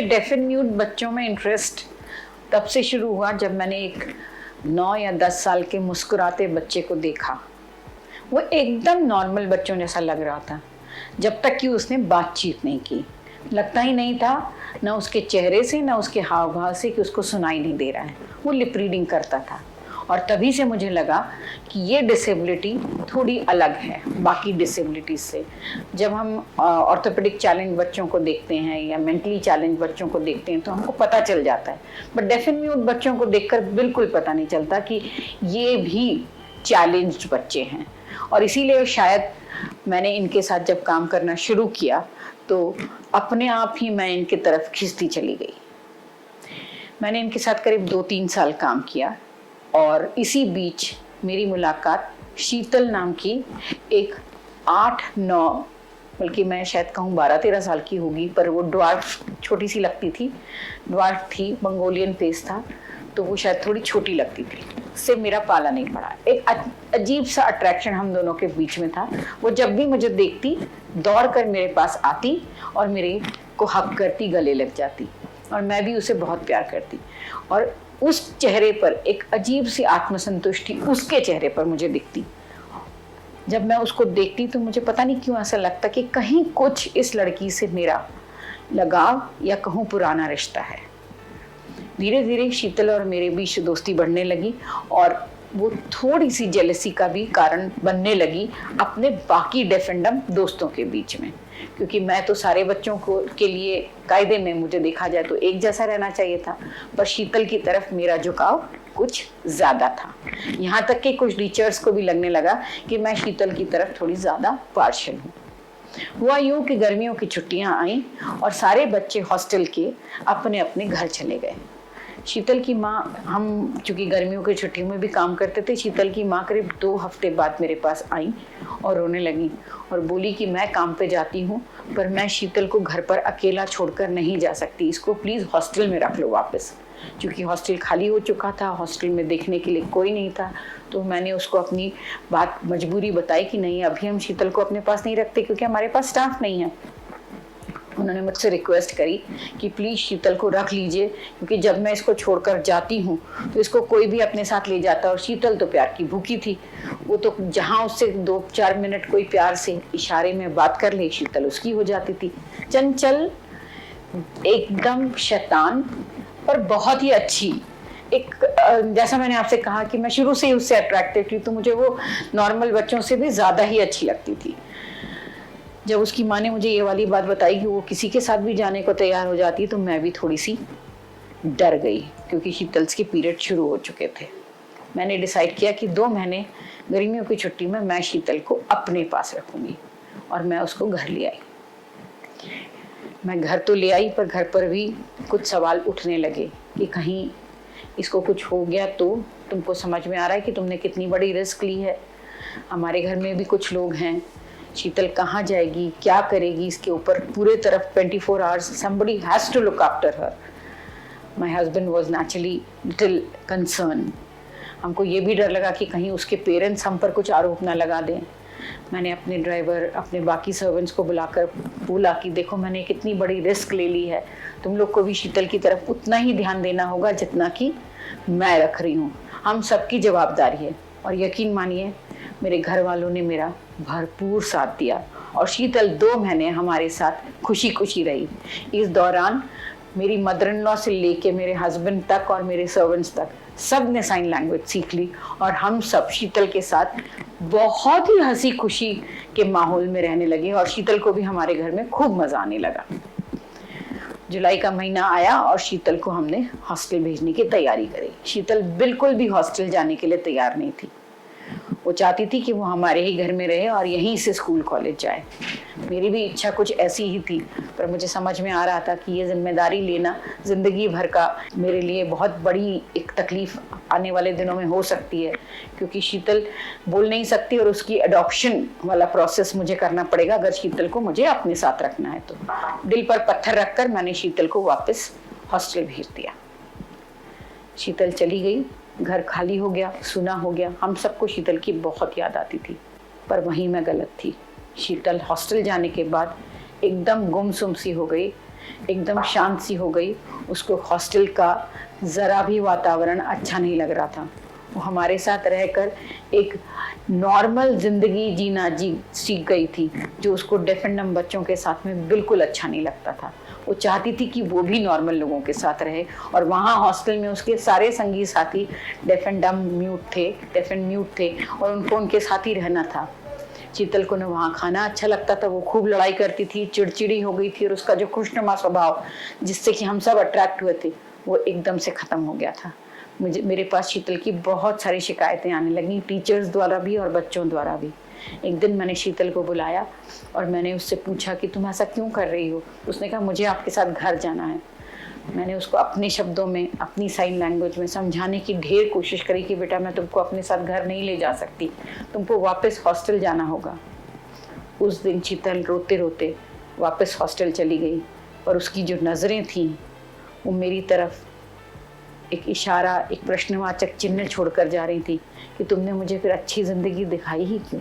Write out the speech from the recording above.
मुझे deaf and mute बच्चों में इंटरेस्ट तब से शुरू हुआ जब मैंने एक 9 या 10 साल के मुस्कुराते बच्चे को देखा। वो एकदम नॉर्मल बच्चों जैसा लग रहा था जब तक कि उसने बातचीत नहीं की। लगता ही नहीं था, ना उसके चेहरे से ना उसके हाव भाव से, कि उसको सुनाई नहीं दे रहा है। वो लिप रीडिंग करता था और तभी से मुझे लगा कि ये डिसेबिलिटी थोड़ी अलग है बाकी डिसेबिलिटीज से। जब हम ऑर्थोपेडिक चैलेंज बच्चों को देखते हैं या मेंटली चैलेंज बच्चों को देखते हैं तो हमको पता चल जाता है, बट डेफ एंड म्यूट बच्चों को देखकर बिल्कुल पता नहीं चलता कि ये भी चैलेंज्ड बच्चे हैं। और इसीलिए शायद मैंने इनके साथ जब काम करना शुरू किया तो अपने आप ही मैं इनके तरफ खिंचती चली गई। मैंने इनके साथ करीब 2-3 साल काम किया और इसी बीच मेरी मुलाकात शीतल नाम की एक 8-9, बल्कि मैं शायद कहूँ 12-13 साल की होगी, पर वो ड्वार्फ छोटी सी लगती थी, ड्वार्फ थी, मंगोलियन फेस था, तो वो शायद थोड़ी छोटी लगती थी, से मेरा पाला नहीं पड़ा। एक अजीब सा अट्रैक्शन हम दोनों के बीच में था। वो जब भी मुझे देखती दौड़ कर मेरे पास आती और मेरे को हक करती, गले लग जाती, और मैं भी उसे बहुत प्यार करती। और उस चेहरे पर एक अजीब सी आत्मसंतुष्टि उसके चेहरे पर मुझे दिखती। जब मैं उसको देखती तो मुझे पता नहीं क्यों ऐसा लगता कि कहीं कुछ इस लड़की से मेरा लगाव या कहूँ पुराना रिश्ता है। धीरे धीरे शीतल और मेरे बीच दोस्ती बढ़ने लगी और वो थोड़ी सी जेलसी का भी कारण बनने लगी अपने बाकी डेफेंडम दोस्तों के बीच में, क्योंकि मैं तो सारे बच्चों को के लिए कायदे में, मुझे देखा जाए तो एक जैसा रहना चाहिए था, पर शीतल की तरफ मेरा झुकाव कुछ ज्यादा था। यहाँ तक कि कुछ टीचर्स को भी लगने लगा कि मैं शीतल की तरफ थोड़ी ज्यादा पार्शियल हूँ। हुआ यूं कि गर्मियों की छुट्टियां आई और सारे बच्चे हॉस्टल के अपने अपने घर चले गए। शीतल की माँ, हम चूंकि गर्मियों की छुट्टियों में भी काम करते थे, शीतल की माँ करीब 2 हफ्ते बाद मेरे पास आई और रोने लगी और बोली कि मैं काम पे जाती हूँ पर मैं शीतल को घर पर अकेला छोड़कर नहीं जा सकती, इसको प्लीज़ हॉस्टल में रख लो वापस। क्योंकि हॉस्टल खाली हो चुका था, हॉस्टल में देखने के लिए कोई नहीं था, तो मैंने उसको अपनी बात, मजबूरी बताई कि नहीं, अभी हम शीतल को अपने पास नहीं रखते क्योंकि हमारे पास स्टाफ नहीं है। उन्होंने मुझसे रिक्वेस्ट करी कि प्लीज़ शीतल को रख लीजिए, क्योंकि जब मैं इसको छोड़कर जाती हूँ तो इसको कोई भी अपने साथ ले जाता। और शीतल तो प्यार की भूखी थी, वो तो जहाँ उससे 2-4 मिनट कोई प्यार से इशारे में बात कर ले, शीतल उसकी हो जाती थी। चंचल, एकदम शैतान, पर बहुत ही अच्छी। एक जैसा मैंने आपसे कहा कि मैं शुरू से ही उससे अट्रैक्टेड थी, तो मुझे वो नॉर्मल बच्चों से भी ज़्यादा ही अच्छी लगती थी। जब उसकी माँ ने मुझे ये वाली बात बताई कि वो किसी के साथ भी जाने को तैयार हो जाती, तो मैं भी थोड़ी सी डर गई, क्योंकि शीतल्स के पीरियड शुरू हो चुके थे। मैंने डिसाइड किया कि 2 महीने गर्मियों की छुट्टी में मैं शीतल को अपने पास रखूंगी और मैं उसको घर ले आई। मैं घर तो ले आई, पर घर पर भी कुछ सवाल उठने लगे कि कहीं इसको कुछ हो गया तो तुमको समझ में आ रहा है कि तुमने कितनी बड़ी रिस्क ली है। हमारे घर में भी कुछ लोग हैं, शीतल कहाँ जाएगी, क्या करेगी, इसके ऊपर पूरे तरफ 24 hours somebody has to look after her. My husband was naturally little concerned. हमको ये भी डर लगा कि कहीं उसके पेरेंट्स हम पर कुछ आरोप ना लगा दें। मैंने अपने ड्राइवर, अपने बाकी सर्वेंट्स को बुलाकर बोला कि देखो, मैंने कितनी बड़ी रिस्क ले ली है, तुम लोग को भी शीतल की तरफ उतना ही ध्यान देना होगा जितना कि मैं रख रही हूँ। हम सबकी जवाबदारी है। और यकीन मानिए, मेरे घर वालों ने मेरा भरपूर साथ दिया और शीतल 2 महीने हमारे साथ खुशी खुशी रही। इस दौरान मेरी मदर इन लॉ से लेके मेरे हस्बैंड तक और मेरे सर्वेंट्स तक सब ने साइन लैंग्वेज सीख ली और हम सब शीतल के साथ बहुत ही हंसी खुशी के माहौल में रहने लगे और शीतल को भी हमारे घर में खूब मजा आने लगा। जुलाई का महीना आया और शीतल को हमने हॉस्टल भेजने की तैयारी करी। शीतल बिल्कुल भी हॉस्टल जाने के लिए तैयार नहीं थी। वो चाहती थी कि वो हमारे ही घर में रहे और यहीं से स्कूल कॉलेज जाए। मेरी भी इच्छा कुछ ऐसी ही थी, पर मुझे समझ में आ रहा था कि ये जिम्मेदारी लेना जिंदगी भर का मेरे लिए बहुत बड़ी एक तकलीफ आने वाले दिनों में हो सकती है, क्योंकि शीतल बोल नहीं सकती और उसकी अडॉप्शन वाला प्रोसेस मुझे करना पड़ेगा अगर शीतल को मुझे अपने साथ रखना है। तो दिल पर पत्थर रखकर मैंने शीतल को वापस हॉस्टल भेज दिया। शीतल चली गई, घर खाली हो गया, सुना हो गया। हम सबको शीतल की बहुत याद आती थी, पर वहीं मैं गलत थी। शीतल हॉस्टल जाने के बाद एकदम गुमसुम सी हो गई। एकदम शांत सी हो गई। उसको हॉस्टल का ज़रा भी वातावरण अच्छा नहीं लग रहा था। वो हमारे साथ रहकर एक नॉर्मल ज़िंदगी जीना सीख गई थी, जो उसको डेफ एंड डम्ब बच्चों के साथ में बिल्कुल अच्छा नहीं लगता था। वो चाहती थी कि वो भी नॉर्मल लोगों के साथ रहे, और वहाँ हॉस्टल में उसके सारे संगी साथी डेफ एंड म्यूट थे और उनको उनके साथ ही रहना था। शीतल को न वहाँ खाना अच्छा लगता था, वो खूब लड़ाई करती थी, चिड़चिड़ी हो गई थी, और उसका जो खुशनुमा स्वभाव जिससे कि हम सब अट्रैक्ट हुए थे, वो एकदम से ख़त्म हो गया था। मेरे पास शीतल की बहुत सारी शिकायतें आने लगी, टीचर्स द्वारा भी और बच्चों द्वारा भी। एक दिन मैंने शीतल को बुलाया और मैंने उससे पूछा कि तुम ऐसा क्यों कर रही हो। उसने कहा मुझे आपके साथ घर जाना है। मैंने उसको अपने शब्दों में, अपनी साइन लैंग्वेज में समझाने की ढेर कोशिश करी कि बेटा मैं तुमको अपने साथ घर नहीं ले जा सकती, तुमको वापस हॉस्टल जाना होगा। उस दिन शीतल रोते रोते वापस हॉस्टल चली गई, और उसकी जो नज़रें थीं वो मेरी तरफ एक इशारा, एक प्रश्नवाचक चिन्ह छोड़कर जा रही थी कि तुमने मुझे फिर अच्छी ज़िंदगी दिखाई ही क्यों।